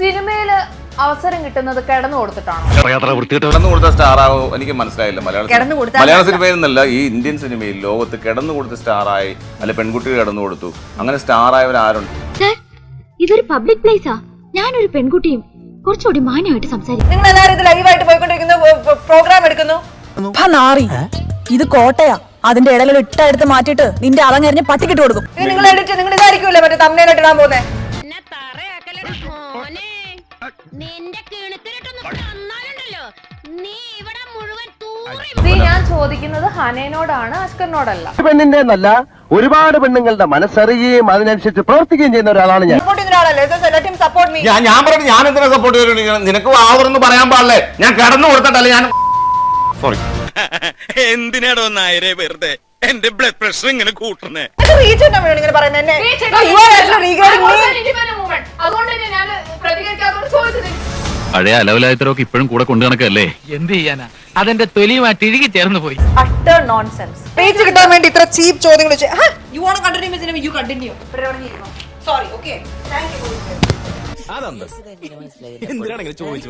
സിനിമയില് അവസരം കിട്ടുന്നത് കിടന്നു കൊടുത്തിട്ടാണോ? കിടന്നു കൊടുത്ത സ്റ്റാർ ആവോ എനിക്ക് മനസ്സിലായില്ല. മലയാള സിനിമയിൽ നിന്നല്ല, ഈ ഇന്ത്യൻ സിനിമയിൽ ലോകത്ത് കിടന്നു കൊടുത്ത സ്റ്റാറായി അല്ലെ പെൺകുട്ടികൾ കിടന്നു കൊടുത്തു, അങ്ങനെ സ്റ്റാർ ആയവർ ആരുണ്ട്? ഇതൊരു പബ്ലിക് പ്ലേസാ. ഞാനൊരു പെൺകുട്ടിയും കുറച്ചുകൂടി മാന്യമായിട്ട് സംസാരിക്കും. നിങ്ങൾ എല്ലാവരും ഇത് ലൈവായിട്ട് പോയിക്കൊണ്ടിരിക്കുന്നു, പ്രോഗ്രാം എടുക്കുന്നു. ഇത് കോട്ടയാ. അതിന്റെ ഇടയിൽ ഇട്ടെടുത്ത് മാറ്റിയിട്ട് നിന്റെ അളങ്ങറിഞ്ഞ് പട്ടിക്കിട്ട് കൊടുക്കും. നിങ്ങൾ എഡിറ്റ് നിങ്ങൾ ഇതായിരിക്കുമല്ലേ മറ്റേ തമ്മനയിലിട്ട് ഇടാൻ പോകുന്നത്? ഞാൻ ചോദിക്കുന്നത് ഹനേനോടാണ്, അഷ്കറിനോടല്ല. പെണ്ണിന്റെ നല്ല ഒരുപാട് പെണ്ണുങ്ങളുടെ മനസ്സറിയുകയും അതിനനുസരിച്ച് പ്രവർത്തിക്കുകയും ചെയ്യുന്ന ഒരാളാണ് ഞാൻ. ഞാൻ പറഞ്ഞു ഞാൻ എന്തിനാ സപ്പോർട്ട് ചെയ്തു? നിനക്ക് ആവറെന്ന് പറയാൻ പാടില്ലേ? ഞാൻ കിടന്നു കൊടുത്തിട്ടല്ലേ ഞാൻ. സോറി. എന്തിനാടോ നായരെ വെറുതെ എന്റെ ബ്ലഡ് പ്രഷർ ഇങ്ങനെ കൂട്ടണേ? പഴയ അലവലായത്തരൊക്കെ ഇപ്പോഴും കൂടെ കൊണ്ടു നടക്കല്ലേ? എന്ത് ചെയ്യാനാ, അതെന്റെ തൊലിയുമായിട്ട് ഇഴുകി ചേർന്ന് പോയി. Utter nonsense. പേജ് കിട്ടാൻ വേണ്ടി ഇത്ര ചീപ്പ് ചോദ്യങ്ങൾ വെച്ച് you want to continue with cinema, you continue. Sorry, okay. Thank you. അതെന്താ എന്തിനാണ് ചോദിച്ചു